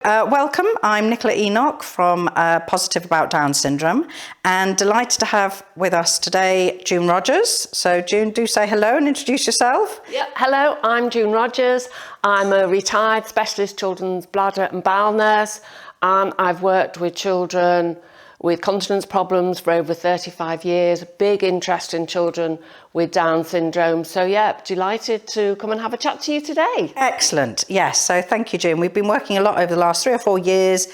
Welcome, I'm Nicola Enoch from Positive About Down Syndrome, and delighted to have with us today June Rogers. So June, do say hello and introduce yourself. Yep. Hello, I'm June Rogers. I'm a retired specialist children's bladder and bowel nurse, and I've worked with children with continence problems for over 35 years, big interest in children with Down syndrome. So yeah, delighted to come and have a chat to you today. Excellent, yes, so thank you, June. We've been working a lot over the last 3 or 4 years,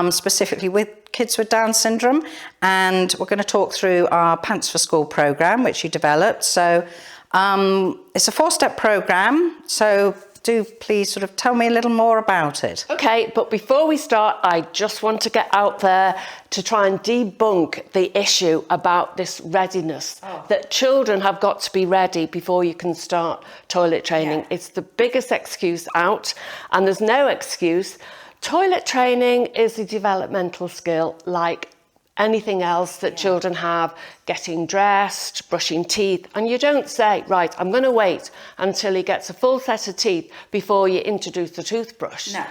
specifically with kids with Down syndrome, and we're going to talk through our Pants4School programme, which you developed. So it's a 4-step programme, so do please sort of tell me a little more about it. Okay, but before we start, I just want to get out there to try and debunk the issue about this readiness, that children have got to be ready before you can start toilet training. Yeah. It's the biggest excuse out, and there's no excuse. Toilet training is a developmental skill like anything else that children have, getting dressed, brushing teeth, and you don't say, right, I'm going to wait until he gets a full set of teeth before you introduce the toothbrush. No.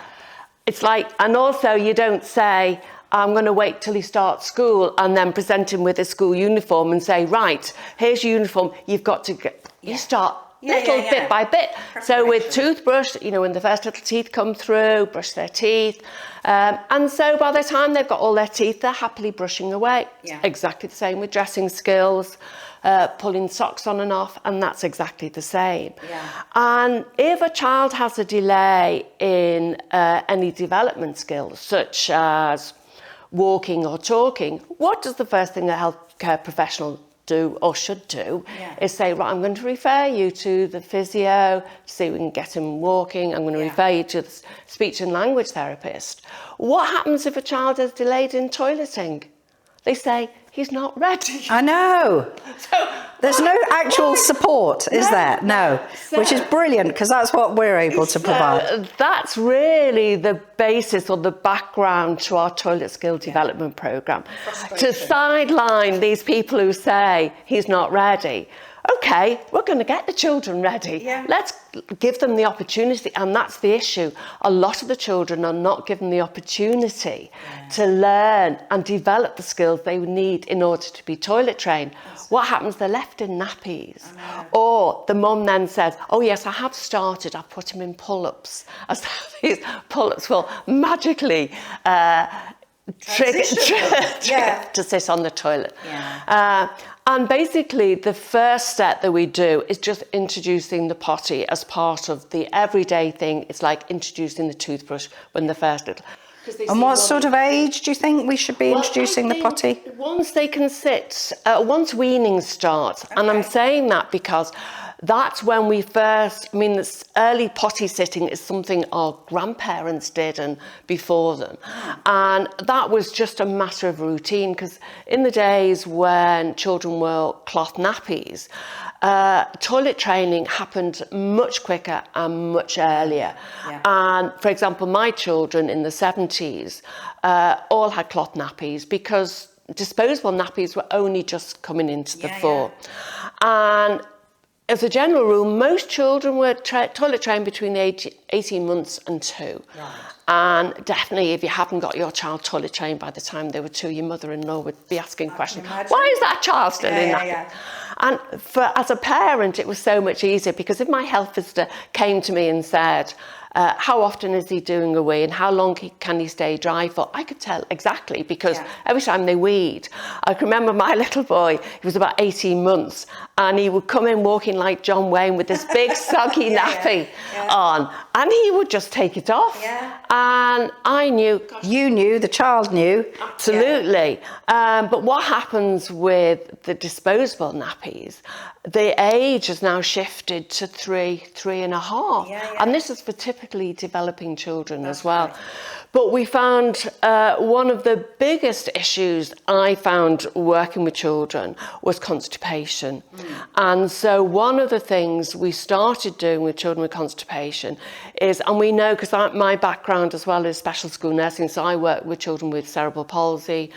It's like, and also you don't say, I'm going to wait till he starts school and then present him with a school uniform and say, right, here's your uniform, you've got to get, you start bit by bit. So with toothbrush, you know, when the first little teeth come through, brush their teeth. And so by the time they've got all their teeth, they're happily brushing away. Yeah. Exactly the same with dressing skills, pulling socks on and off, and that's exactly the same. Yeah. And if a child has a delay in any development skills, such as walking or talking, what does the first thing a healthcare professional do or should do is say, right, I'm going to refer you to the physio, see if we can get him walking. I'm going to refer you to the speech and language therapist. What happens if a child is delayed in toileting? They say, he's not ready. I know. There's no actual support, is there? No. Which is brilliant, because that's what we're able to provide. That's really the basis or the background to our toilet skill development programme. To sideline these people who say he's not ready. Okay, we're going to get the children ready. Yeah. Let's give them the opportunity, and that's the issue. A lot of the children are not given the opportunity to learn and develop the skills they need in order to be toilet trained. What happens? They're left in nappies. Or the mum then says, oh yes, I have started, I've put him in pull-ups. As these pull-ups will magically trigger to sit on the toilet. Yeah. And basically, the first step that we do is just introducing the potty as part of the everyday thing. It's like introducing the toothbrush when the first little. And what sort of age do you think we should be introducing the potty? Once they can sit, once weaning starts. And I'm saying that because that's when we first, I mean, this early potty sitting is something our grandparents did and before them. And that was just a matter of routine, because in the days when children wore cloth nappies, toilet training happened much quicker and much earlier. Yeah. And for example, my children in the 70s all had cloth nappies because disposable nappies were only just coming into the fore. And as a general rule, most children were toilet trained between the age 18 months and 2. Right. And definitely, if you haven't got your child toilet trained by the time they were 2, your mother-in-law would be asking questions. Why is that child still in that? And as a parent, it was so much easier, because if my health visitor came to me and said, how often is he doing a wee and how long can he stay dry for? I could tell exactly, because every time they weed, I can remember my little boy, he was about 18 months, and he would come in walking like John Wayne with this big soggy nappy on, and he would just take it off. And I knew. You knew, the child knew. Absolutely. But what happens with the disposable nappies, the age has now shifted to 3.5. And this is for typically developing children as well. But we found one of the biggest issues I found working with children was constipation. And so one of the things we started doing with children with constipation is, and we know, because my background as well is special school nursing, so I work with children with cerebral palsy,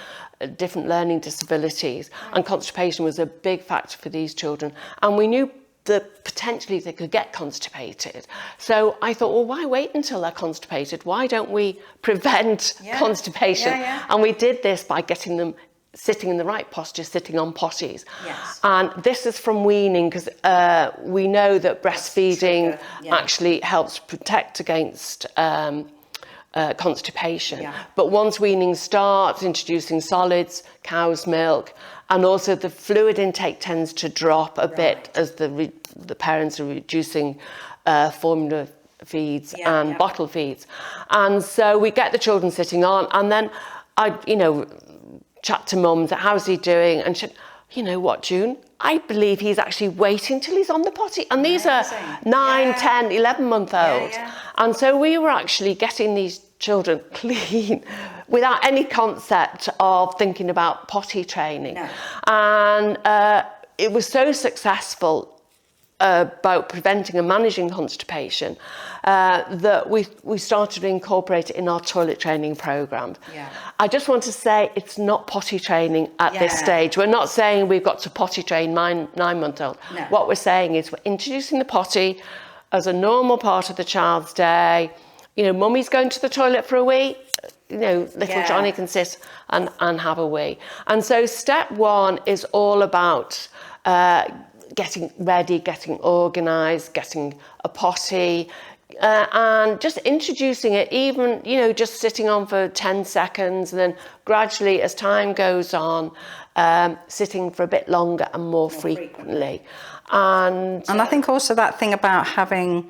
different learning disabilities, and constipation was a big factor for these children. And we knew that potentially they could get constipated. So I thought, well, why wait until they're constipated? Why don't we prevent constipation? And we did this by getting them sitting in the right posture, sitting on potties. And this is from weaning, because we know that breastfeeding actually helps protect against constipation. But once weaning starts, introducing solids, cow's milk, and also the fluid intake tends to drop a bit as the parents are reducing formula feeds and bottle feeds. And so we get the children sitting on, and then I, chat to mums, how's he doing? And she, you know what, June? I believe he's actually waiting till he's on the potty. And these are 9, 10, 11-month-olds. And so we were actually getting these children clean without any concept of thinking about potty training. And it was so successful about preventing and managing constipation that we started to incorporate it in our toilet training program. I just want to say it's not potty training at this stage. We're not saying we've got to potty train 9-month-old. What we're saying is we're introducing the potty as a normal part of the child's day. Mummy's going to the toilet for a wee, little Johnny can sit and have a wee. And so step 1 is all about getting ready, getting organised, getting a potty, and just introducing it, even, just sitting on for 10 seconds, and then gradually, as time goes on, sitting for a bit longer and more frequently. And I think also that thing about having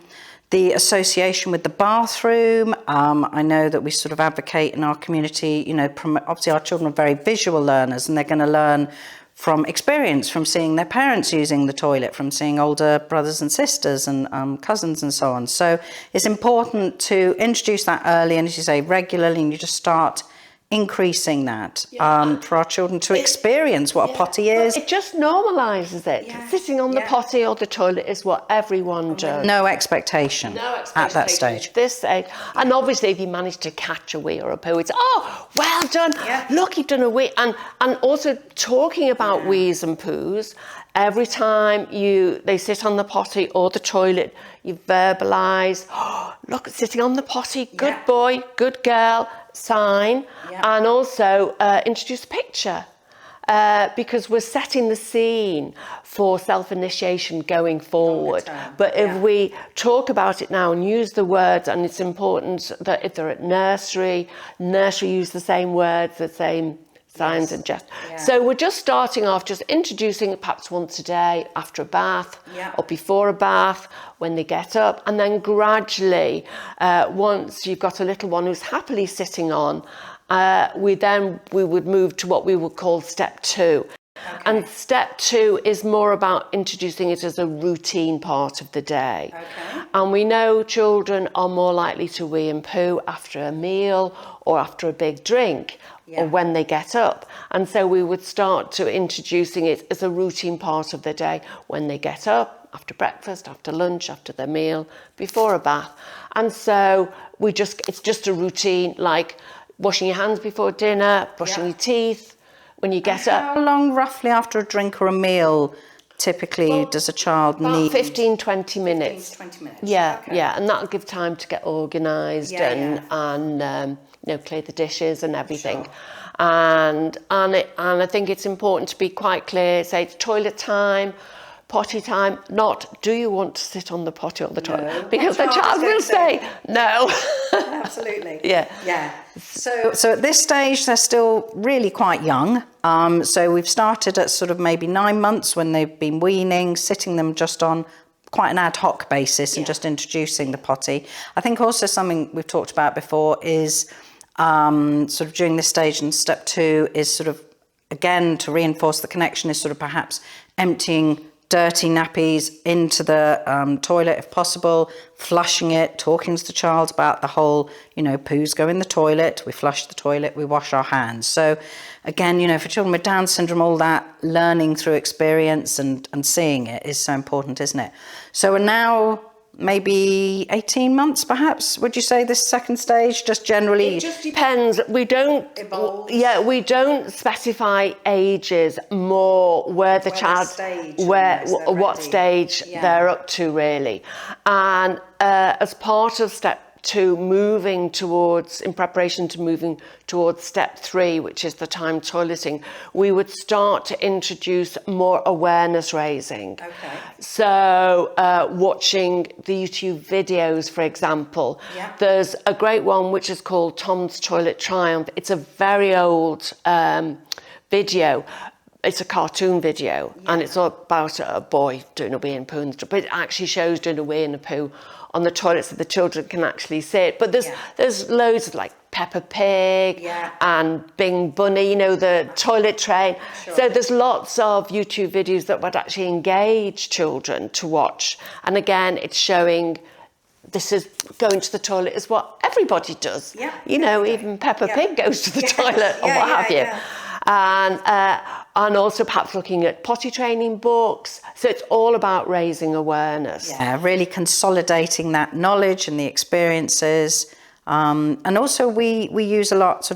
the association with the bathroom. I know that we sort of advocate in our community, obviously our children are very visual learners, and they're going to learn from experience, from seeing their parents using the toilet, from seeing older brothers and sisters and cousins and so on. So it's important to introduce that early, and as you say, regularly, and you just start increasing that for our children to experience what a potty is. It just normalises it. Sitting on the potty or the toilet is what everyone does. No expectation at that stage. This stage. And obviously if you manage to catch a wee or a poo, it's, oh, well done. Look, you've done a wee. And also talking about wees and poos, every time they sit on the potty or the toilet, you verbalise, oh, look, sitting on the potty, good boy, good girl, sign, and also introduce a picture, because we're setting the scene for self-initiation going forward. But if we talk about it now and use the words, and it's important that if they're at nursery use the same words, the same signs and gestures. So we're just starting off, just introducing it perhaps once a day after a bath or before a bath when they get up, and then gradually, once you've got a little one who's happily sitting on, we would move to what we would call step 2. And step 2 is more about introducing it as a routine part of the day. And we know children are more likely to wee and poo after a meal or after a big drink, or when they get up. And so we would start to introducing it as a routine part of the day when they get up, after breakfast, after lunch, after their meal, before a bath. And so it's just a routine, like washing your hands before dinner, brushing your teeth when you get up. How long roughly after a drink or a meal typically does a child need? 15-20 minutes. 15-20 minutes. And that'll give time to get organised and clear the dishes and everything. And I think it's important to be quite clear, say it's toilet time, potty time, not do you want to sit on the potty or the toilet? Because the child will say no. Absolutely. So at this stage they're still really quite young. So we've started at sort of maybe 9 months when they've been weaning, sitting them just on quite an ad hoc basis and just introducing the potty. I think also something we've talked about before is sort of during this stage, and step 2 is sort of, again, to reinforce the connection, is sort of perhaps emptying dirty nappies into the toilet if possible, flushing it, talking to the child about the whole, poos go in the toilet, we flush the toilet, we wash our hands. So again, for children with Down syndrome, all that learning through experience and seeing it is so important, isn't it? So we're now maybe 18 months, perhaps? Would you say this second stage, just generally? It just depends. We don't, we don't specify ages more where the child, what stage they're up to really. And as part of step 2, in preparation to moving towards step 3, which is the time toileting, we would start to introduce more awareness raising. Okay. So watching the YouTube videos, for example, there's a great one which is called Tom's Toilet Triumph. It's a very old video. It's a cartoon video, and it's all about a boy doing a wee and poo and stuff, but it actually shows doing a wee and a poo on the toilet so the children can actually see it. But there's loads of like Peppa Pig and Bing Bunny, you know, the toilet train. Sure. So there's lots of YouTube videos that would actually engage children to watch. And again, it's showing this is going to the toilet is what everybody does. Yeah. You know, even Peppa Pig goes to the toilet or what have you. And also perhaps looking at potty training books. So it's all about raising awareness. Yeah, really consolidating that knowledge and the experiences. And also we use a lot,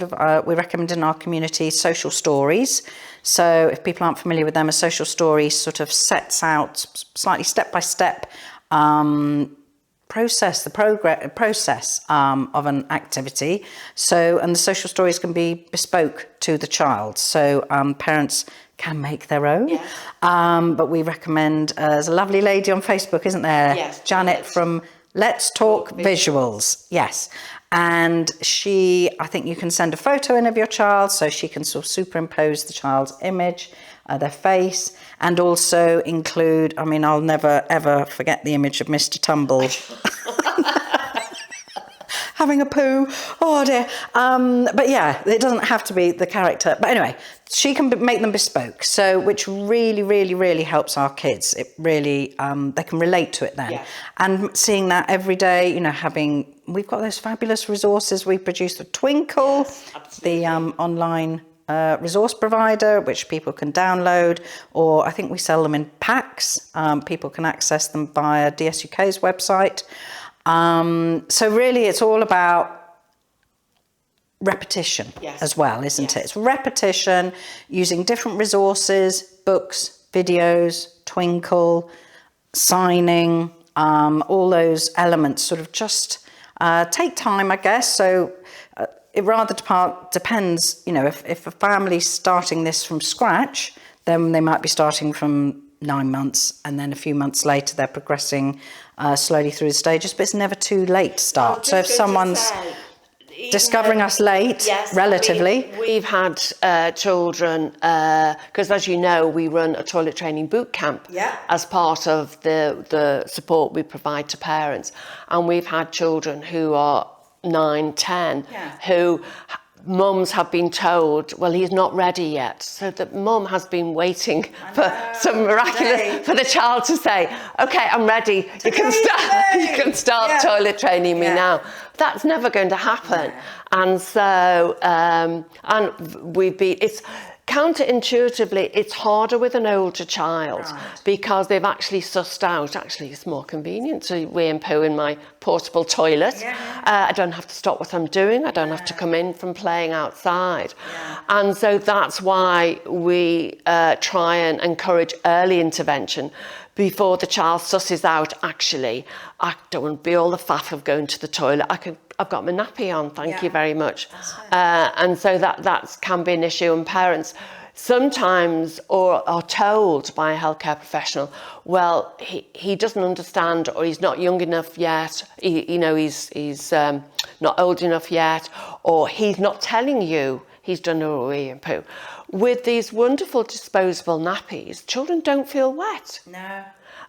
we recommend in our community social stories. So if people aren't familiar with them, a social story sort of sets out slightly step-by-step process of an activity. So, and the social stories can be bespoke to the child. So parents can make their own. Yes. But we recommend, there's a lovely lady on Facebook, isn't there? Yes. Janet from Let's Talk Visuals. Yes. And I think you can send a photo in of your child so she can sort of superimpose the child's image, their face, and also include, I mean, I'll never ever forget the image of Mr. Tumble having a poo. Oh dear. But yeah, it doesn't have to be the character. But anyway, she can make them bespoke. So, which really, really, really helps our kids. It really, they can relate to it then. Yeah. And seeing that every day, you know, we've got those fabulous resources. We produce the Twinkle, the online resource provider, which people can download, or I think we sell them in packs. People can access them via DSUK's website. So really it's all about repetition as well, isn't it? It's repetition, using different resources, books, videos, Twinkle, signing, all those elements sort of just take time, I guess. So it rather depends, you know, if a family's starting this from scratch, then they might be starting from 9 months, and then a few months later they're progressing slowly through the stages, but it's never too late to start. So if someone's discovering us late, relatively. We've had children, because as you know, we run a toilet training boot camp as part of the support we provide to parents. And we've had children who are 9, 10, who mums have been told, well, he's not ready yet. So the mum has been waiting for some miraculous, for the child to say, okay, I'm ready. You can start toilet training me now. That's never going to happen. And so, and it's counterintuitively, it's harder with an older child because they've actually sussed out, actually it's more convenient to wee and poo in my portable toilet. I don't have to stop what I'm doing. I don't have to come in from playing outside. And so that's why we try and encourage early intervention before the child susses out, actually, I don't want to be all the faff of going to the toilet. I've got my nappy on, thank you very much. And so that can be an issue, and parents sometimes are told by a healthcare professional, well, he doesn't understand, or he's not young enough yet, he's not old enough yet, or he's not telling you he's done a wee and poo. With these wonderful disposable nappies, children don't feel wet. No.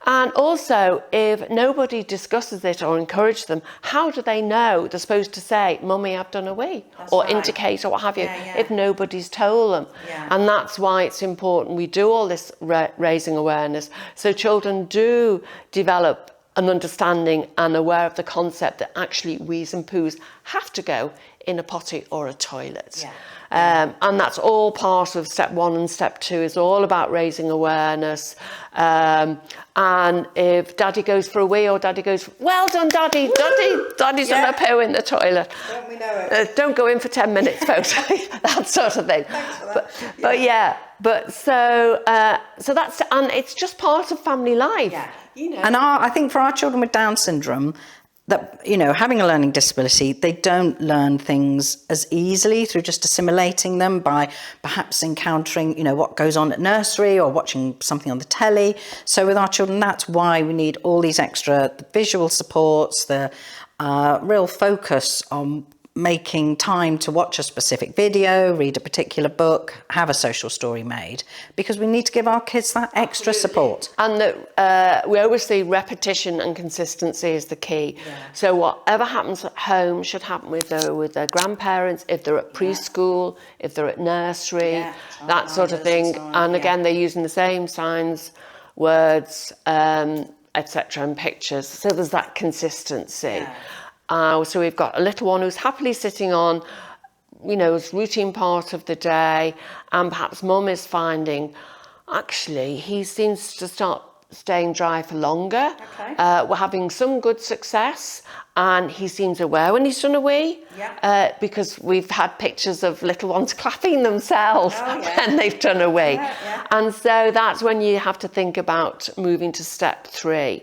And also, if nobody discusses it or encourages them, how do they know they're supposed to say, Mummy, I've done a wee, or indicate, or what have you, if nobody's told them? And that's why it's important we do all this raising awareness, so children do develop an understanding and aware of the concept that actually wees and poos have to go in a potty or a toilet. And that's all part of step 1 and step 2 is all about raising awareness. And if daddy goes for a wee or daddy goes, well done daddy, daddy's done a poo in the toilet. Don't we know it? Don't go in for 10 minutes, folks. That sort of thing. Thanks for that. But so that's, and it's just part of family life. You know. And I think for our children with Down syndrome, that, you know, having a learning disability, they don't learn things as easily through just assimilating them by perhaps encountering, you know, what goes on at nursery or watching something on the telly. So with our children, that's why we need all these extra visual supports, the real focus on making time to watch a specific video, read a particular book, have a social story made, because we need to give our kids that extra support. And that we always say repetition and consistency is the key. So whatever happens at home should happen with their grandparents, if they're at preschool, if they're at nursery, that sort of thing. And again, they're using the same signs, words, etc., and pictures. So there's that consistency. So we've got a little one who's happily sitting on, you know, his routine part of the day, and perhaps mum is finding, actually, he seems to start staying dry for longer. We're having some good success, and he seems aware when he's done a wee, because we've had pictures of little ones clapping themselves when they've done a wee. And so that's when you have to think about moving to step 3.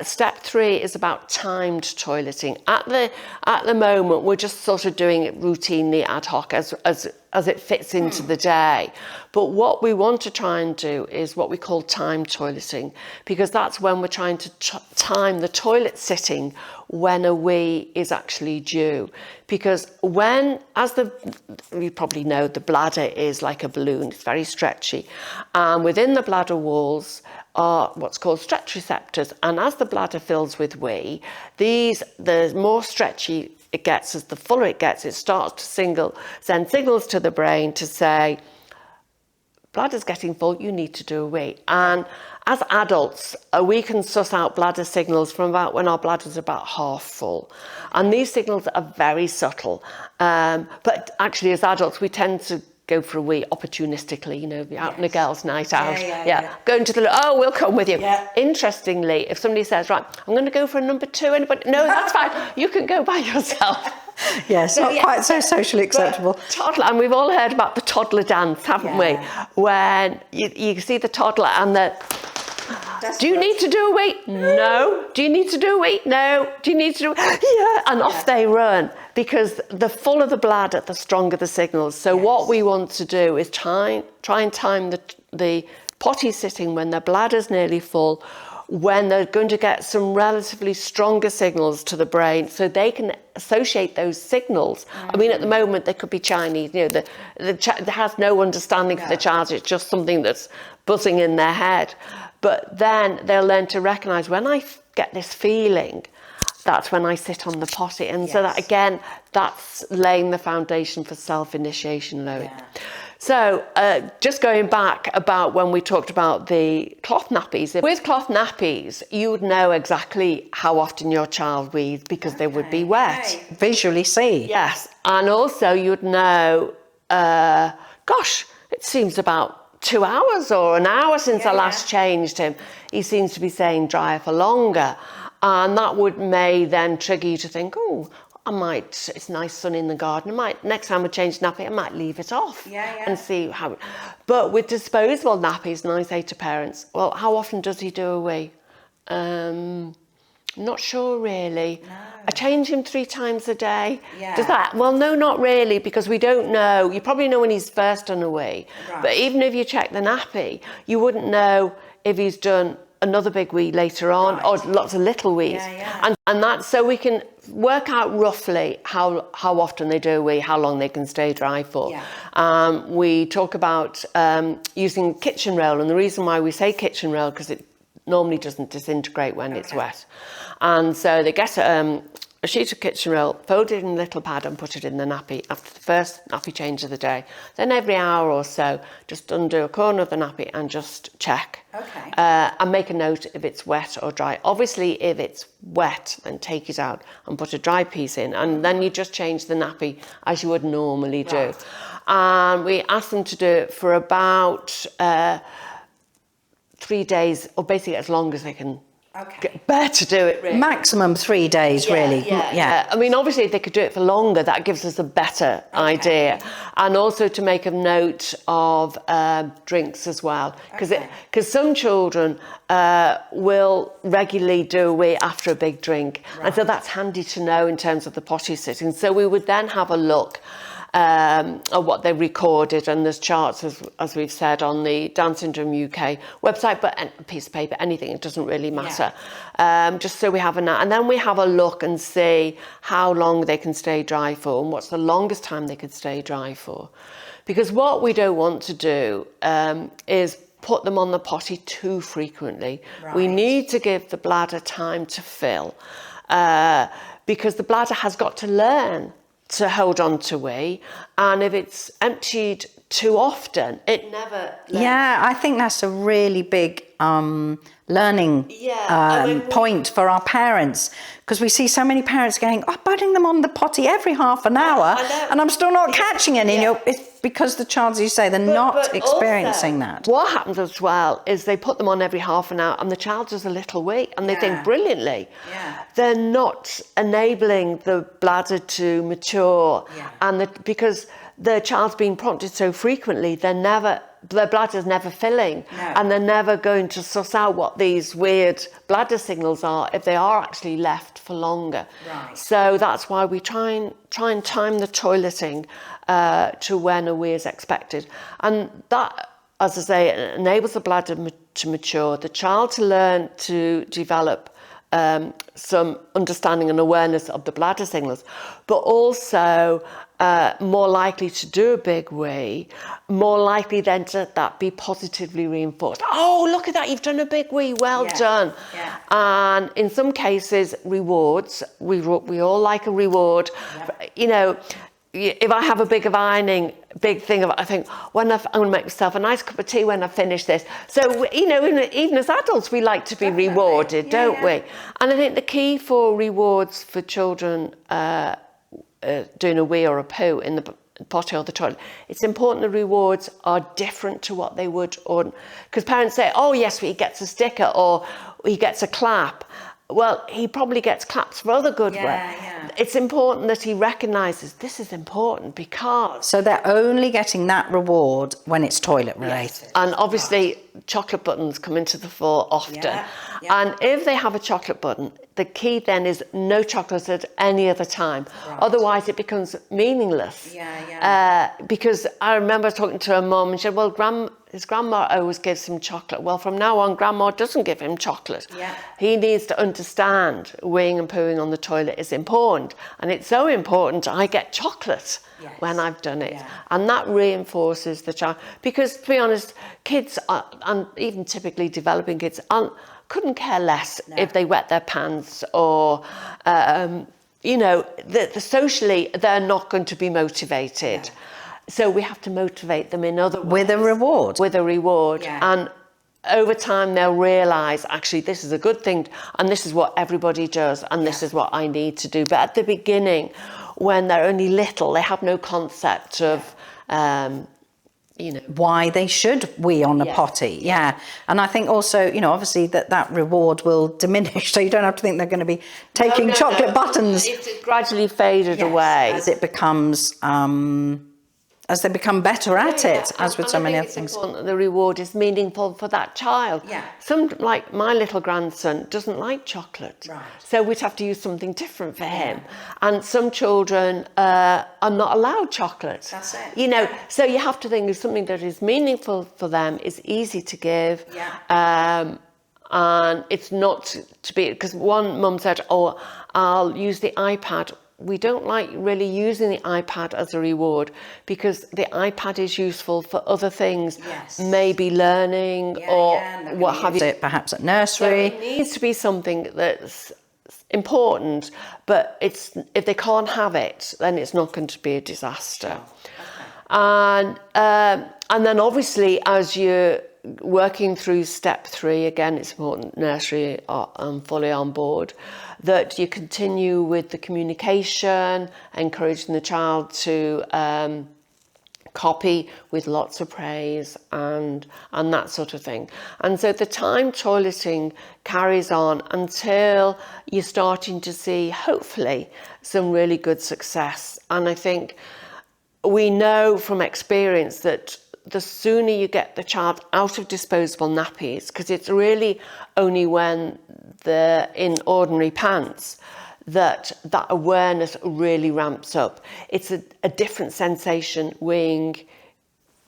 Step 3 is about timed toileting. At the moment, we're just sort of doing it routinely ad hoc as it fits into the day. But what we want to try and do is what we call timed toileting, because that's when we're trying to time the toilet sitting when a wee is actually due. Because you probably know, the bladder is like a balloon, it's very stretchy. And within the bladder walls are what's called stretch receptors. And as the bladder fills with wee, the more stretchy it gets, as the fuller it gets, it starts to send signals to the brain to say, bladder's getting full, you need to do a wee. And as adults, we can suss out bladder signals from about when our bladder's about half full. And these signals are very subtle. But actually, as adults, we tend to go for a wee opportunistically, you know, out on a girls' night out. Going to we'll come with you. Interestingly, if somebody says, right, I'm going to go for a number 2, anybody? No, that's fine. You can go by yourself. It's not quite so socially acceptable. Toddler, and we've all heard about the toddler dance, haven't we? When you see the toddler and do you need to do a wee? No. Do you need to do a wee? No. Do you need to do and off they run, because the fuller the bladder, the stronger the signals. So what we want to do is try and time the potty sitting when their bladder's nearly full, when they're going to get some relatively stronger signals to the brain, so they can associate those signals. I mean, at the moment, they could be Chinese. You know, it has no understanding for the child. It's just something that's buzzing in their head. But then they'll learn to recognise, when I get this feeling, that's when I sit on the potty. And so that, again, that's laying the foundation for self-initiation learning. So just going back about when we talked about the cloth nappies. With cloth nappies, you would know exactly how often your child wees, because they would be wet. Visually see. Yes. And also you'd know, it seems about 2 hours or an hour since I last changed him. He seems to be staying dry for longer. And that may then trigger you to think, it's nice sun in the garden. Next time I change nappy, I might leave it off and see how. But with disposable nappies, and I say to parents, well, how often does he do a wee? Not sure really. No. I change him 3 times a day. Does that? Well, no, not really, because we don't know. You probably know when he's first done a wee. But even if you check the nappy, you wouldn't know if he's done another big wee later on, or lots of little wees. And that's so we can work out roughly how often they do a wee, how long they can stay dry for. We talk about using kitchen roll, and the reason why we say kitchen roll, because it normally doesn't disintegrate when it's wet. And so they get a sheet of kitchen roll, fold it in a little pad and put it in the nappy after the first nappy change of the day. Then every hour or so, just undo a corner of the nappy and just check. Okay. And make a note if it's wet or dry. Obviously, if it's wet, then take it out and put a dry piece in. And then you just change the nappy as you would normally do. Right. And we ask them to do it for about 3 days, or basically as long as they can bear to do it, really. Maximum 3 days, really. Yeah. I mean, obviously, if they could do it for longer, that gives us a better idea. And also to make a note of drinks as well. Because some children will regularly do a wee after a big drink. Right. And so that's handy to know in terms of the potty sitting. So we would then have a look of what they recorded, and there's charts, as we've said, on the Down Syndrome UK website, but a piece of paper, anything, it doesn't really matter. Just so we have and then we have a look and see how long they can stay dry for, and what's the longest time they could stay dry for. Because what we don't want to do is put them on the potty too frequently. Right. We need to give the bladder time to fill, because the bladder has got to learn to hold on to wee, and if it's emptied too often, it never learns. Yeah, I think that's a really big learning point for our parents, because we see so many parents going, putting them on the potty every half an hour, and I'm still not catching any. It's because the child, as you say, they're not experiencing also, that. What happens as well is they put them on every half an hour, and the child does a little wee, and they think brilliantly. Yeah. They're not enabling the bladder to mature, and because the child's being prompted so frequently, their bladder's never filling, and they're never going to suss out what these weird bladder signals are if they are actually left for longer. Right. So that's why we try and time the toileting to when a wee is expected, and that, as I say, enables the bladder to mature, the child to learn to develop some understanding and awareness of the bladder signals, but also more likely to do a big wee, more likely then to that be positively reinforced. Oh, look at that, you've done a big wee, well done. Yeah. And in some cases, rewards, we all like a reward. Yeah. If I have a big thing of, I think, I'm going to make myself a nice cup of tea when I finish this. So, even as adults, we like to be rewarded, don't we? And I think the key for rewards for children doing a wee or a poo in the potty or the toilet, it's important the rewards are different to what they would, because parents say, oh yes, he gets a sticker or he gets a clap. Well, he probably gets claps for other good work. Yeah. It's important that he recognises this is important, because... So they're only getting that reward when it's toilet related. Yes. And obviously chocolate buttons come into the fore often. Yeah. And if they have a chocolate button, the key then is no chocolate at any other time. Right. Otherwise it becomes meaningless. Because I remember talking to a mum and she said, well, his grandma always gives him chocolate. Well, from now on, grandma doesn't give him chocolate. Yeah. He needs to understand weeing and pooing on the toilet is important. And it's so important I get chocolate when I've done it. Yeah. And that reinforces the child. Because, to be honest, kids, and even typically developing kids, couldn't care less if they wet their pants or... socially, they're not going to be motivated. Yeah. So we have to motivate them in other ways. With a reward. With a reward. Yeah. And over time, they'll realise, actually, this is a good thing, and this is what everybody does, and this is what I need to do. But at the beginning, when they're only little, they have no concept of... why they should wee on a potty. Yeah. And I think also, obviously that reward will diminish. So you don't have to think they're going to be taking chocolate buttons. It's gradually faded away. As it becomes, as they become better at it, as with so many other things. It's important that the reward is meaningful for that child. Yeah. Like my little grandson doesn't like chocolate. Right. So we'd have to use something different for him. And some children are not allowed chocolate. That's it. So you have to think of something that is meaningful for them, is easy to give. Yeah. And it's not to be, because one mum said, oh, I'll use the iPad. We don't like really using the iPad as a reward, because the iPad is useful for other things, maybe learning or what have you. Perhaps at nursery. So it needs to be something that's important, but if they can't have it, then it's not going to be a disaster. And then obviously, as you're working through step 3, again, it's important nursery are fully on board, that you continue with the communication, encouraging the child to copy with lots of praise and that sort of thing. And so the time toileting carries on until you're starting to see, hopefully, some really good success. And I think we know from experience that the sooner you get the child out of disposable nappies, because it's really only when they're in ordinary pants that awareness really ramps up. It's a different sensation weeing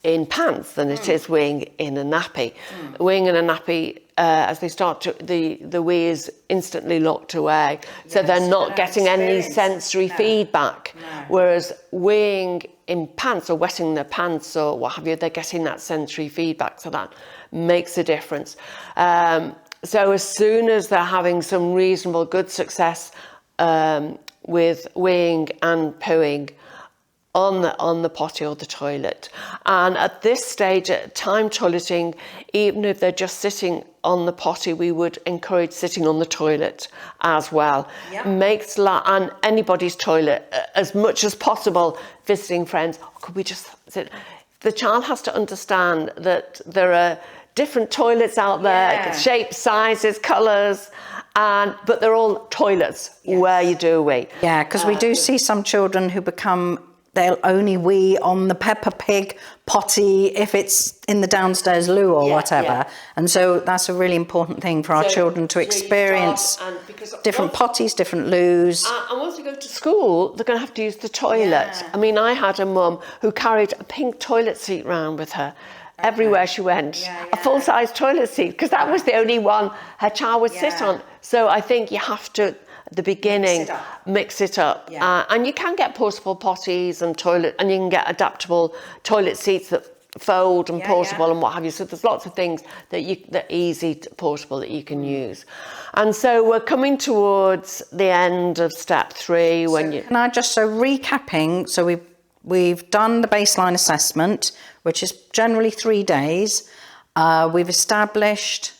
in pants than it is weeing in a nappy. Weeing in a nappy, as they start to, the wee is instantly locked away, so they're not getting any sensory feedback. Whereas weeing in pants or wetting their pants or what have you, they're getting that sensory feedback, so that makes a difference. So as soon as they're having some reasonable good success with weeing and pooing on the potty or the toilet, and at this stage, at time toileting, even if they're just sitting on the potty, we would encourage sitting on the toilet as well. Makes and anybody's toilet as much as possible. Visiting friends, could we just sit? The child has to understand that there are different toilets out there, shapes, sizes, colours, but they're all toilets where you do a wee. Yeah, because we do see some children who they'll only wee on the Peppa Pig potty if it's in the downstairs loo or whatever. And so that's a really important thing for our children to experience different potties, different loos. And once they go to school, they're going to have to use the toilet. I mean, I had a mum who carried a pink toilet seat round with her everywhere she went, a full-size toilet seat, because that was the only one her child would sit on. So I think you have to, at the beginning, mix it up. And you can get portable potties and you can get adaptable toilet seats that fold and portable and what have you. So there's lots of things that are easy portable that you can use. And so we're coming towards the end of step 3 when Can I just, recapping, so we've done the baseline assessment, which is generally 3 days. We've established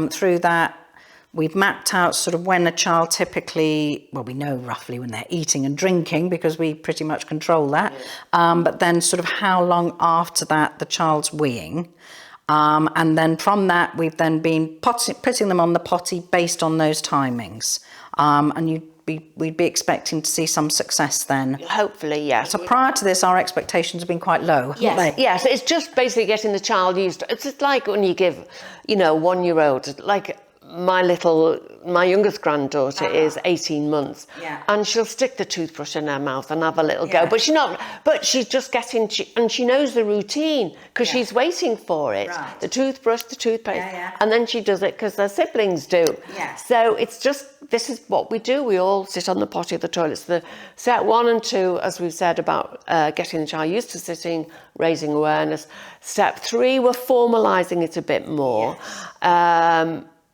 through that, we've mapped out sort of when a child typically, well, we know roughly when they're eating and drinking because we pretty much control that. But then sort of how long after that the child's weeing. And then from that, we've then been putting them on the potty based on those timings. And we'd be expecting to see some success then. Hopefully, yes. So prior to this, our expectations have been quite low, haven't they? Yes, it's just basically getting the child used to it. It's just like when you give, 1-year-old, like my youngest granddaughter is 18 months, and she'll stick the toothbrush in her mouth and have a little go, but she's just getting, and she knows the routine because she's waiting for it, the toothbrush, the toothpaste, and then she does it because their siblings do. So it's just, this is what we do. We all sit on the potty of the toilets. The step 1 and 2, as we've said, about getting the child used to sitting, raising awareness. Step 3, we're formalising it a bit more.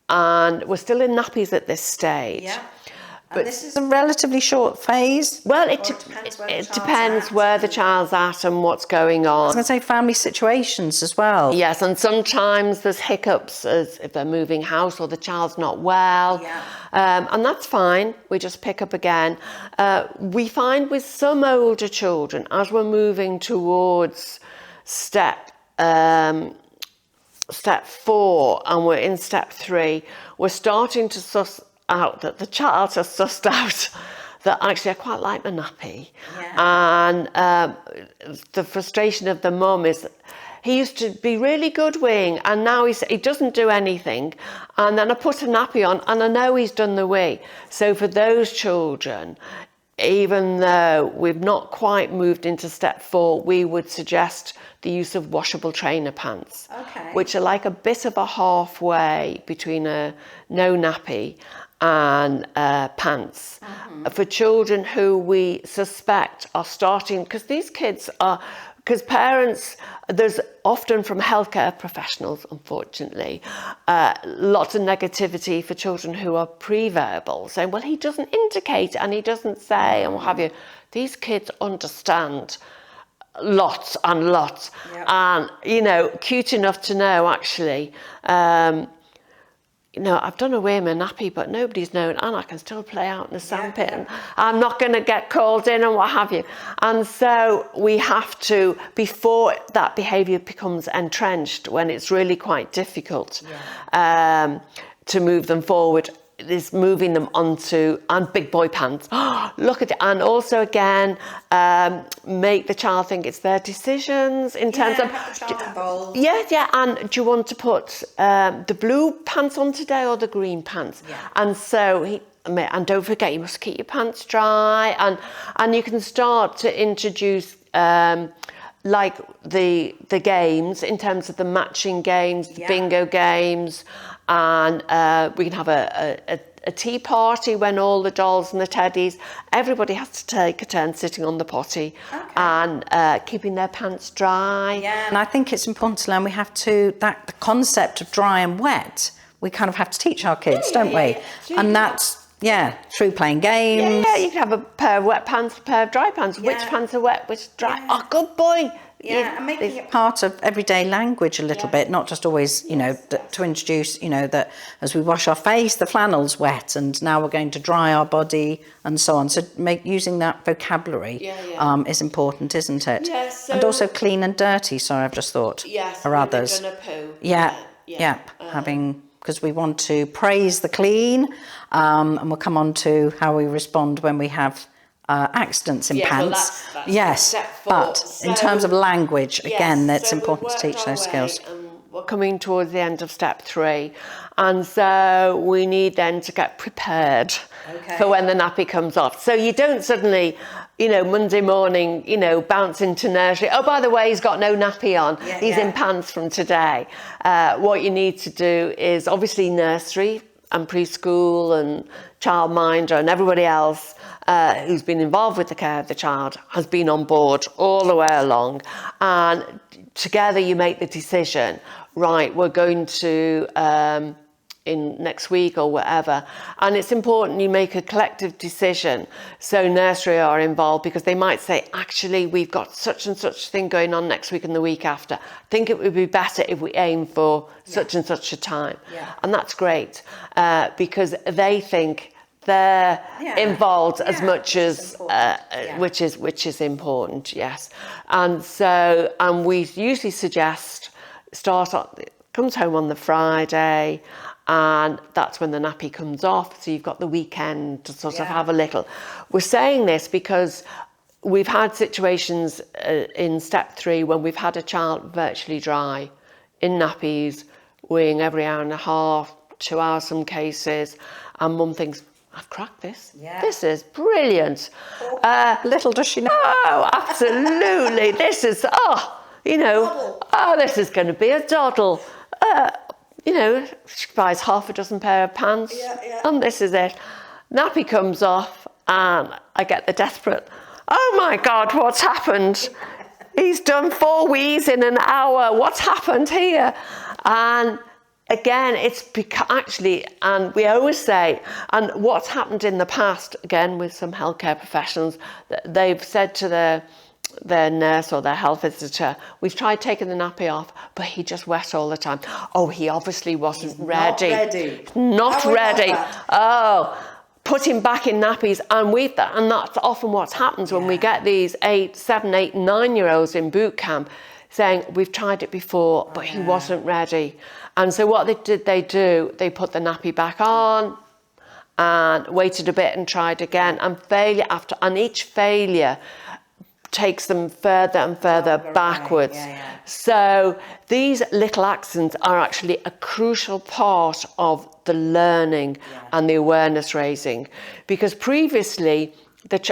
And we're still in nappies at this stage. But this is a relatively short phase. Well, it depends where the child's at and what's going on. I was going to say family situations as well. Yes, and sometimes there's hiccups as if they're moving house or the child's not well. And that's fine. We just pick up again. We find with some older children, as we're moving towards step 4 and we're in step 3, we're starting to suss out that the child has sussed out that actually I quite like my nappy. And the frustration of the mum is he used to be really good weeing and now he doesn't do anything, and then I put a nappy on and I know he's done the wee. So for those children, even though we've not quite moved into step 4, we would suggest the use of washable trainer pants, which are like a bit of a halfway between a no nappy and pants for children who we suspect are starting, because these kids are because parents, there's often from healthcare professionals, unfortunately, lots of negativity for children who are pre-verbal, saying, well, he doesn't indicate and he doesn't say and what have you. These kids understand lots and lots. Yep. And, you know, cute enough to know, actually, you know, I've done away with my nappy, but nobody's known, and I can still play out in the sandpit, and I'm not going to get called in and what have you. And so we have to, before that behaviour becomes entrenched, when it's really quite difficult to move them forward, is moving them onto, and big boy pants. Look at it. And also, again, make the child think it's their decisions in terms of... Have the child involved. Yeah. And do you want to put the blue pants on today or the green pants? Yeah. And so and don't forget, you must keep your pants dry. And you can start to introduce like the games in terms of the matching games, the bingo games, and we can have a tea party when all the dolls and the teddies, everybody has to take a turn sitting on the potty and keeping their pants dry. Yeah, and I think it's important to learn the concept of dry and wet, we kind of have to teach our kids, don't we? And that's, through playing games. Yeah, you can have a pair of wet pants, a pair of dry pants. Which pants are wet, which dry? Yeah. Oh, good boy. Yeah, and making it part of everyday language a little bit, not just always, you know, to introduce, you know, that as we wash our face, the flannel's wet and now we're going to dry our body and so on. So using that vocabulary is important, isn't it? Yes. And also clean and dirty, sorry, I've just thought, are others. Poo. Having, because we want to praise the clean, and we'll come on to how we respond when we have accidents in pants. Well, that's but so, in terms of language, again, it's important to teach those skills. We're coming towards the end of step 3, and so we need then to get prepared for when the nappy comes off. So you don't suddenly, you know, Monday morning, you know, bounce into nursery. Oh, by the way, he's got no nappy on. He's in pants from today. What you need to do is obviously nursery and preschool and childminder and everybody else who's been involved with the care of the child has been on board all the way along, and together you make the decision, right, we're going to in next week or whatever, and it's important you make a collective decision so nursery are involved, because they might say, actually, we've got such and such thing going on next week and the week after. I think it would be better if we aim for such and such a time. And that's great, because they think they're involved as much as which is important. And so, and we usually suggest comes home on the Friday, and that's when the nappy comes off, so you've got the weekend to sort of have a little. We're saying this because we've had situations in step 3 when we've had a child virtually dry in nappies, weeing every hour and a half, 2 hours some cases, and mum thinks, I've cracked this. This is brilliant. Little does she know. Oh, absolutely. This is, this is going to be a doddle. You know, she buys half a dozen pair of pants, and this is it. Nappy comes off, and I get the desperate, oh my God, what's happened? He's done 4 wees in an hour. What's happened here? And again, it's actually, and we always say, and what's happened in the past, again, with some healthcare professionals, that they've said to their nurse or their health visitor, we've tried taking the nappy off, but he just wet all the time. Oh, he obviously wasn't ready. Not ready. Oh, put him back in nappies. And that's often what happens when we get these 7, 8, 9-year-olds in boot camp saying, we've tried it before, but he wasn't ready. And so what they do, they put the nappy back on and waited a bit and tried again, and each failure takes them further and further backwards. So these little accidents are actually a crucial part of the learning and the awareness raising, because previously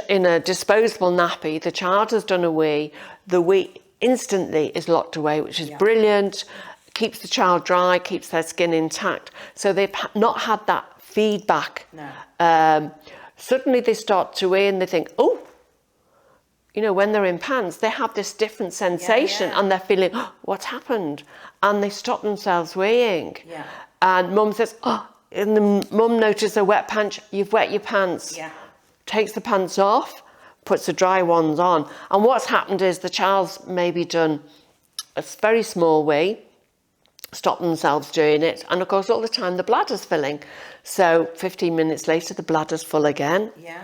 in a disposable nappy, the child has done a wee, the wee instantly is locked away, which is brilliant, keeps the child dry, keeps their skin intact. So they've not had that feedback. Suddenly they start to wee and they think, oh, you know, when they're in pants, they have this different sensation and they're feeling, oh, what's happened? And they stop themselves weeing. Yeah. And mum says, oh, and the mum notices a wet pants, you've wet your pants. Yeah. Takes the pants off, puts the dry ones on. And what's happened is the child's maybe done a very small wee, stopped themselves doing it. And of course, all the time the bladder's filling. So 15 minutes later, the bladder's full again. Yeah.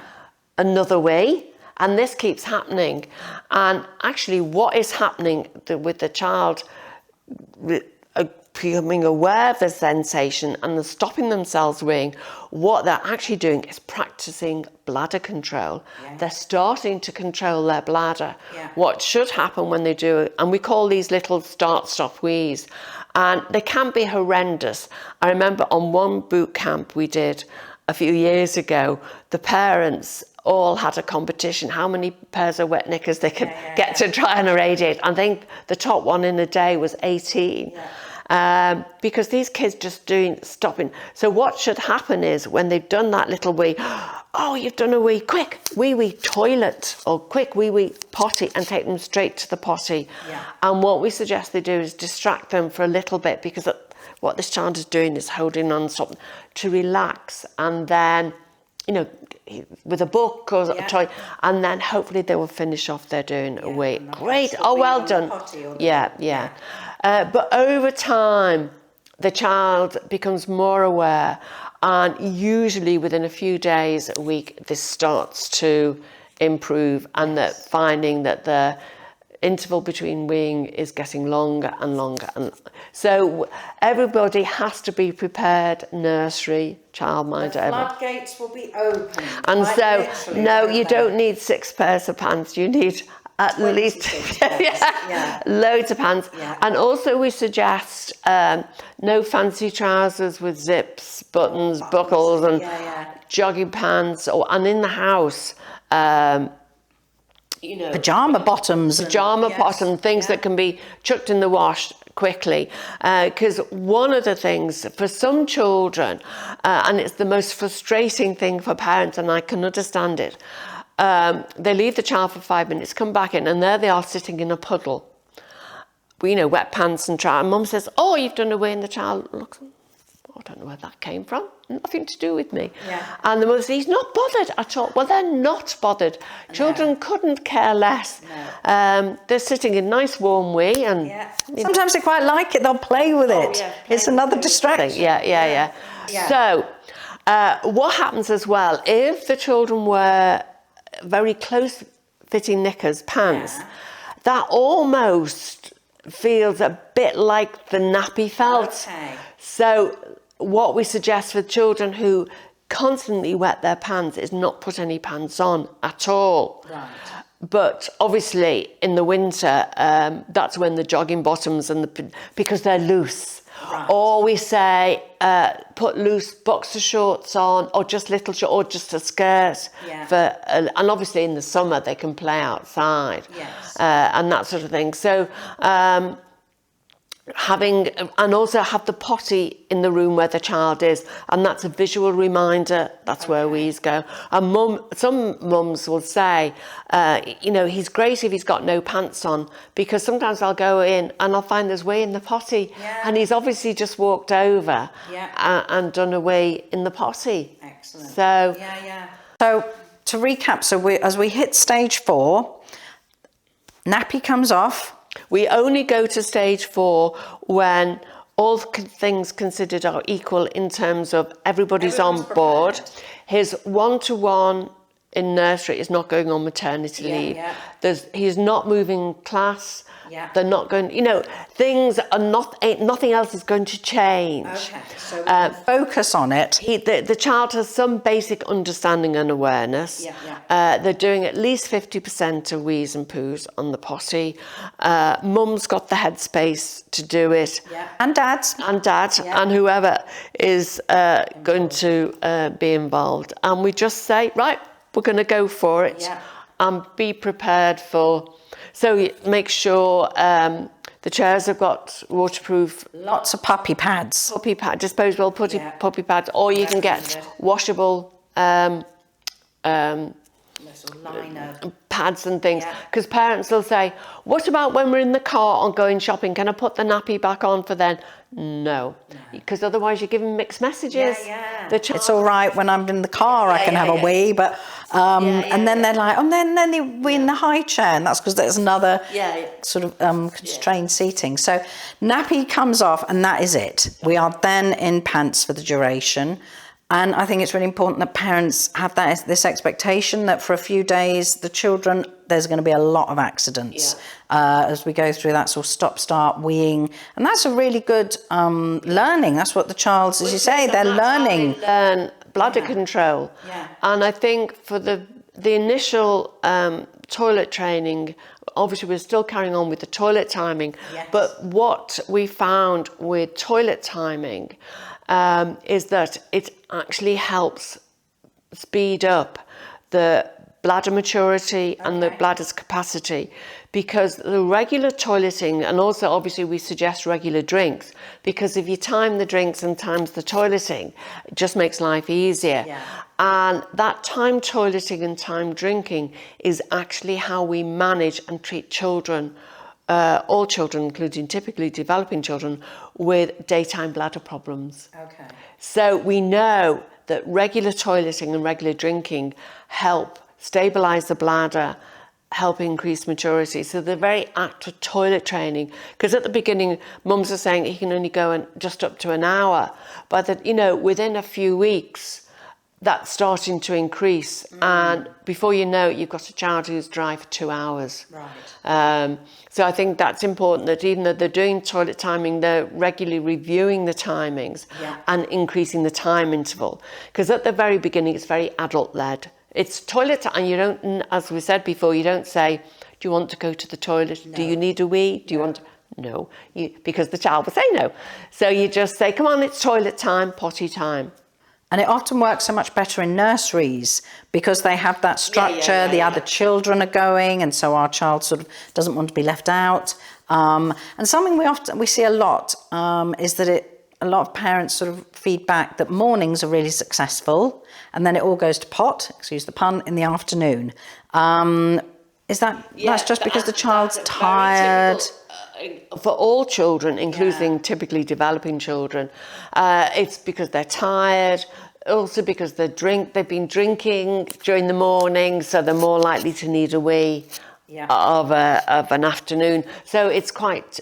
Another wee. And this keeps happening. And actually what is happening with the child becoming aware of the sensation and stopping themselves weeing, what they're actually doing is practicing bladder control. Yeah. They're starting to control their bladder. Yeah. What should happen when they do it, and we call these little start-stop wees, and they can be horrendous. I remember on one boot camp we did a few years ago, the parents all had a competition how many pairs of wet knickers they could get to try and irradiate. I think the top one in a day was 18. Yeah. Because these kids just stopping. So what should happen is when they've done that little wee, oh, you've done a wee, quick, wee toilet, or quick wee potty, and take them straight to the potty. Yeah. And what we suggest they do is distract them for a little bit, because what this child is doing is holding on something to relax, and then, you know, with a book or a toy, and then hopefully they will finish off their doing a wee. Great, oh, well done. Yeah. But over time, the child becomes more aware, and usually within a few days, a week, this starts to improve, and that finding that the interval between weeing is getting longer and longer. And so everybody has to be prepared, nursery, childminder. The floodgates will be open. And so, no, you don't need 6 pairs of pants. You need at least loads of pants. Yeah. And also we suggest no fancy trousers with zips, buttons, buckles, and jogging pants, and in the house, you know, pajama bottoms, things that can be chucked in the wash quickly, because one of the things for some children, and it's the most frustrating thing for parents, and I can understand it, they leave the child for 5 minutes, come back in, and there they are sitting in a puddle, you know, wet pants and trousers, and mum says, oh, you've done away, and the child looks, I don't know where that came from. Nothing to do with me. Yeah. And the mother says, he's not bothered at all. Well, they're not bothered. No. Children couldn't care less. No. They're sitting in nice warm wee. And sometimes they quite like it. They'll play with it. Yeah, it's another distraction. Yeah. So what happens as well, if the children wear very close-fitting knickers, pants, that almost feels a bit like the nappy felt. Okay. So what we suggest for children who constantly wet their pants is not put any pants on at all. Right. But obviously in the winter, that's when the jogging bottoms because they're loose. Right. Or we say put loose boxer shorts on, or just little shorts, or just a skirt. Yeah. And obviously in the summer they can play outside. Yes. And that sort of thing. So and also have the potty in the room where the child is, and that's a visual reminder. That's where wees go. And some mums will say, you know, he's great if he's got no pants on, because sometimes I'll go in and I'll find there's wee in the potty, and he's obviously just walked over and done a wee in the potty. Excellent. So So to recap, as we hit stage 4, nappy comes off. We only go to stage 4 when all things considered are equal in terms of everybody's on board. Prepared. His one-to-one in nursery is not going on maternity leave. Yeah. He's not moving class. Yeah. They're not going, you know, things are nothing else is going to change. Okay, so we focus on it. The child has some basic understanding and awareness. Yeah. They're doing at least 50% of wees and poos on the potty. Mum's got the headspace to do it. Yeah. And dads. And whoever is going to be involved. And we just say, right, we're going to go for it, and be prepared for. So make sure the chairs have got waterproof. Lots of puppy pads. Disposable puppy pads, or you can get washable pads and things, because parents will say, what about when we're in the car or going shopping, can I put the nappy back on for then? No, because otherwise you're giving mixed messages. It's all right when I'm in the car, I can have a wee, but and then they're like, and then they wee in the high chair, and that's because there's another sort of constrained seating. So nappy comes off, and that is it. We are then in pants for the duration. And I think it's really important that parents have this expectation that for a few days, the children, there's going to be a lot of accidents as we go through that sort of stop-start weeing. And that's a really good learning. That's what the child, as you say, they're learning. They learn bladder control. And I think for the initial toilet training, obviously we're still carrying on with the toilet timing. But what we found with toilet timing is that it actually helps speed up the bladder maturity and the bladder's capacity, because the regular toileting, and also obviously we suggest regular drinks, because if you time the drinks and times the toileting, it just makes life easier. And that time toileting and time drinking is actually how we manage and treat children, all children, including typically developing children, with daytime bladder problems. So we know that regular toileting and regular drinking help stabilise the bladder, help increase maturity. So the very act of toilet training, because at the beginning, mums are saying he can only go in just up to an hour, but that, within a few weeks, that's starting to increase, and before you know it, you've got a child who's dry for 2 hours. So I think that's important, that even though they're doing toilet timing, they're regularly reviewing the timings and increasing the time interval. Because at the very beginning, it's very adult-led. It's toilet, and you don't, as we said before, you don't say, do you want to go to the toilet? Do you need a wee? Do you want? No, because the child will say no. So you just say, come on, it's toilet time, potty time. And it often works so much better in nurseries because they have that structure, the other children are going, and so our child sort of doesn't want to be left out. And something we see a lot is that a lot of parents sort of feedback that mornings are really successful, and then it all goes to pot, excuse the pun, in the afternoon. Is that's just because the child's tired? For all children, including typically developing children, it's because they're tired, also because they've been drinking during the morning, so they're more likely to need a wee of an afternoon. So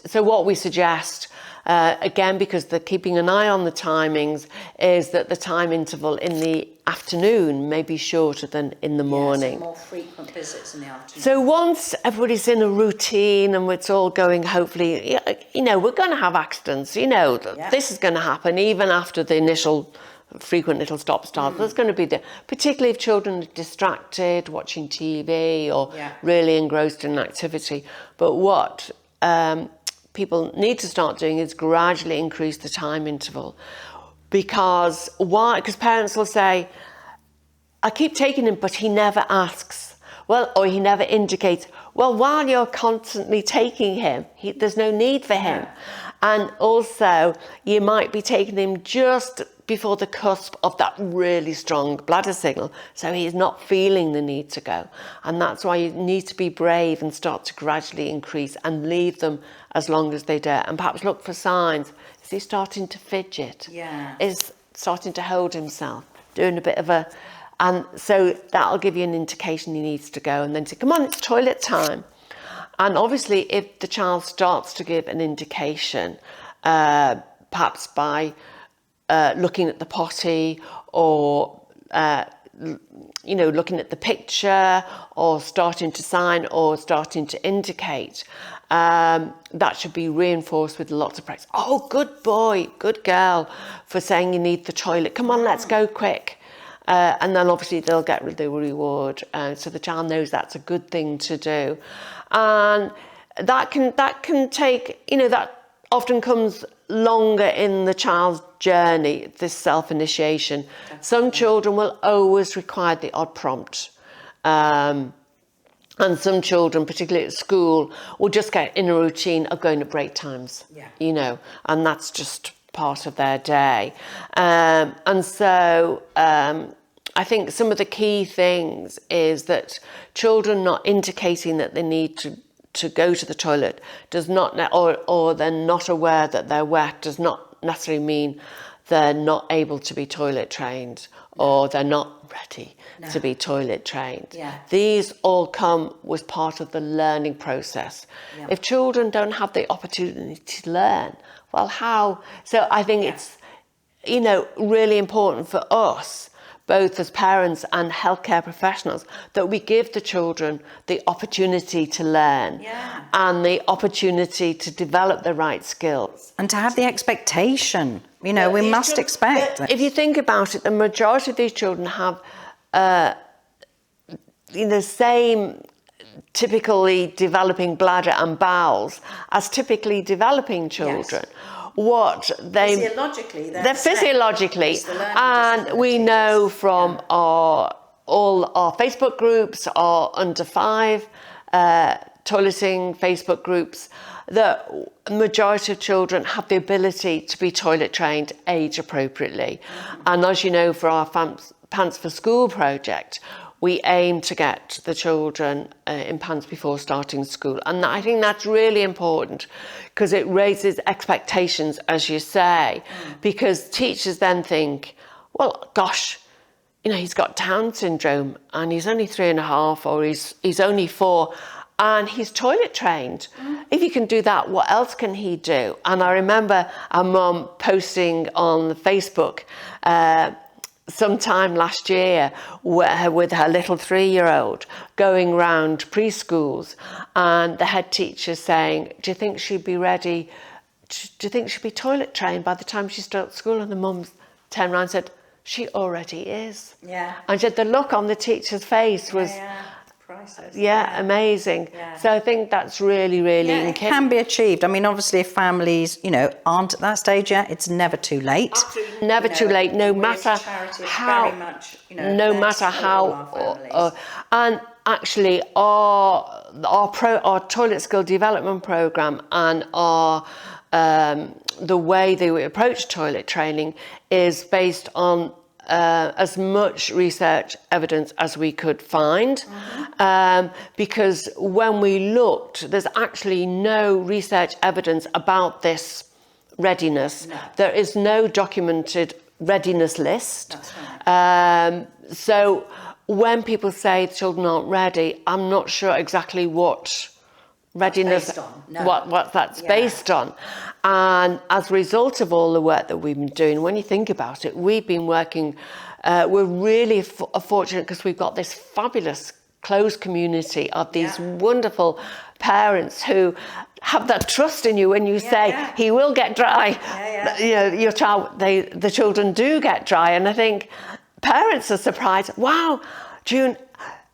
so what we suggest, again, because they're keeping an eye on the timings, is that the time interval in the afternoon may be shorter than in the morning. So more frequent visits in the afternoon. So once everybody's in a routine and it's all going, hopefully, we're going to have accidents. This is going to happen even after the initial frequent little stop-start. There's going to be particularly if children are distracted, watching TV or really engrossed in activity. But what people need to start doing is gradually increase the time interval. Because parents will say, I keep taking him, but he never asks. Or he never indicates. Well, while you're constantly taking him, there's no need for him. And also, you might be taking him just before the cusp of that really strong bladder signal. So he's not feeling the need to go. And that's why you need to be brave and start to gradually increase and leave them as long as they dare. And perhaps look for signs. Is he starting to fidget? Is starting to hold himself? Doing a bit of a... And so that'll give you an indication he needs to go. And then say, come on, it's toilet time. And obviously, if the child starts to give an indication, perhaps by looking at the potty or, looking at the picture or starting to sign or starting to indicate, that should be reinforced with lots of practice. Oh, good boy, good girl, for saying you need the toilet. Come on, let's go quick. And then obviously they'll get the reward. So the child knows that's a good thing to do. And that can take, that often comes longer in the child's journey, this self-initiation. Some children will always require the odd prompt. And some children, particularly at school, will just get in a routine of going at break times, and that's just part of their day. And so I think some of the key things is that children not indicating that they need to go to the toilet does not, or they're not aware that they're wet, does not necessarily mean they're not able to be toilet trained, or they're not ready to be toilet trained. Yeah. These all come as part of the learning process. Yeah. If children don't have the opportunity to learn, well, how? So I think it's, you know, really important for us, both as parents and healthcare professionals, that we give the children the opportunity to learn and the opportunity to develop the right skills. And to have the expectation, you know, we must expect. If you think about it, the majority of these children have the same typically developing bladder and bowels as typically developing children. Yes. What they they're physiologically, and we know from all our Facebook groups, our under 5 toileting Facebook groups, that majority of children have the ability to be toilet trained age appropriately. And as you know, for our Pants4School project, we aim to get the children in pants before starting school. And I think that's really important because it raises expectations, as you say, because teachers then think, well, gosh, you know, he's got Down syndrome and he's only 3.5 or he's only 4 and he's toilet trained. If he can do that, what else can he do? And I remember our mum posting on Facebook sometime last year with her little 3-year-old going round preschools, and the head teacher saying, do you think she'd be ready, do you think she'd be toilet trained by the time she starts school? And the mum turned around and said, she already is. Yeah. And she said the look on the teacher's face was priceless. Yeah, amazing. Yeah. So I think that's really, really it can be achieved. I mean, obviously, if families, you know, aren't at that stage yet, it's never too late. Absolutely never too late. No matter how, very much, you know, no matter how, and actually, our toilet skill development program and our the way that we approach toilet training is based on as much research evidence as we could find, because when we looked, there's actually no research evidence about this readiness. No. There is no documented readiness list. That's right. So when people say children aren't ready, I'm not sure exactly what readiness, what that's based on. And as a result of all the work that we've been doing, when you think about it, we've been working, we're really fortunate because we've got this fabulous closed community of these wonderful parents who have that trust in you when you say he will get dry. You know, your child, the children do get dry, and I think parents are surprised. Wow, June,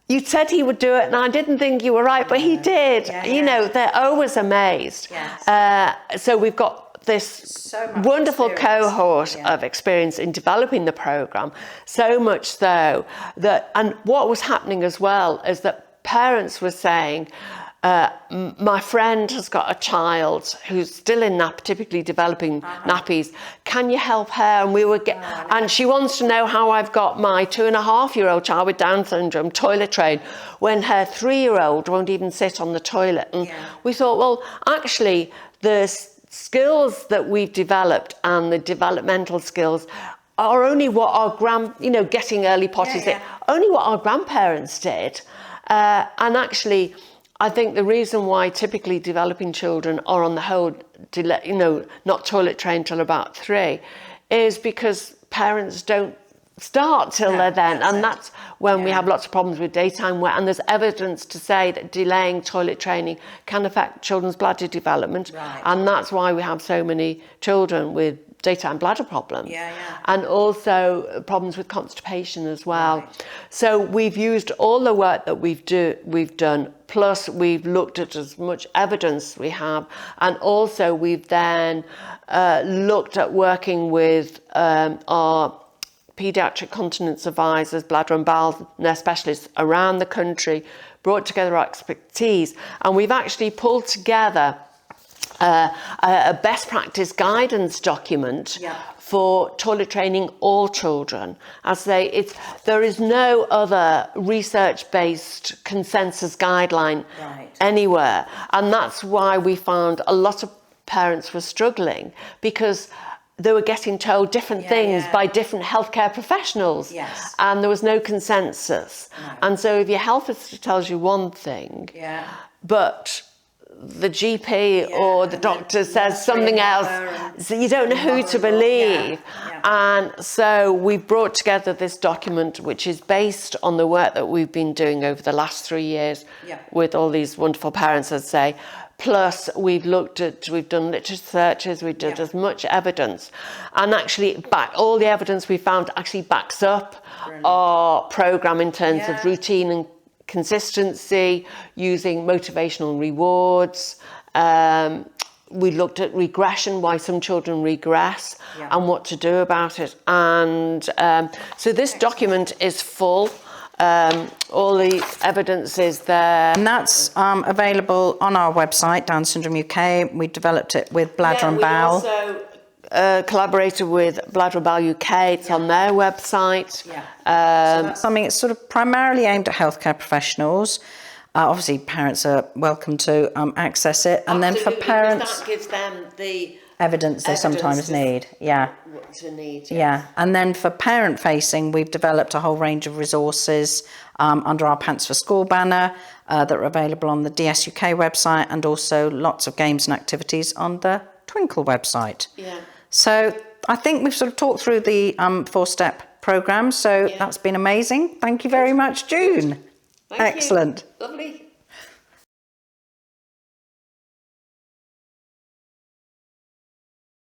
you said he would do it, and I didn't think you were right, but he did. You know, they're always amazed. Yes. So we've got this wonderful cohort of experience in developing the programme, so much so that, and what was happening as well is that parents were saying, my friend has got a child who's still in typically developing nappies. Can you help her? And we were and she wants to know how I've got my 2.5-year-old child with Down syndrome toilet trained when her 3-year-old won't even sit on the toilet. And we thought, well, actually, the skills that we've developed and the developmental skills are only what our getting early potties, only what our grandparents did, and actually. I think the reason why typically developing children are on the whole, not toilet trained till about 3 is because parents don't start till they're then. And that's when we have lots of problems with daytime wet. And there's evidence to say that delaying toilet training can affect children's bladder development. Right. And that's why we have so many children with daytime bladder problems, and also problems with constipation as well. Right. So we've used all the work that we've done, plus we've looked at as much evidence we have, and also we've then looked at working with our paediatric continence advisors, bladder and bowel nurse specialists around the country, brought together our expertise, and we've actually pulled together a best practice guidance document for toilet training all children. There is no other research-based consensus guideline anywhere, and that's why we found a lot of parents were struggling, because they were getting told different things by different healthcare professionals, and there was no consensus. And so if your health visitor tells you one thing, but the GP or the doctor says something else, so you don't know who to believe. And so we've brought together this document, which is based on the work that we've been doing over the last 3 years with all these wonderful parents, I'd say. Plus, we've done literature searches, we've done as much evidence, and actually all the evidence we found actually backs up our programme in terms of routine and consistency, using motivational rewards. We looked at regression, why some children regress, and what to do about it. And so this document is full. All the evidence is there. And that's available on our website, Down Syndrome UK. We developed it with Bladder and Bowel. We also collaborated with Bladder and Bowel UK. It's on their website. So that's something that's sort of primarily aimed at healthcare professionals. Obviously, parents are welcome to access it. And then for parents, that gives them the evidence they sometimes need. And then for parent facing, we've developed a whole range of resources under our Pants4School banner that are available on the DSUK website, and also lots of games and activities on the Twinkle website. So I think we've sort of talked through the 4-step programme, so that's been amazing. Thank you very much, June. Excellent. Lovely.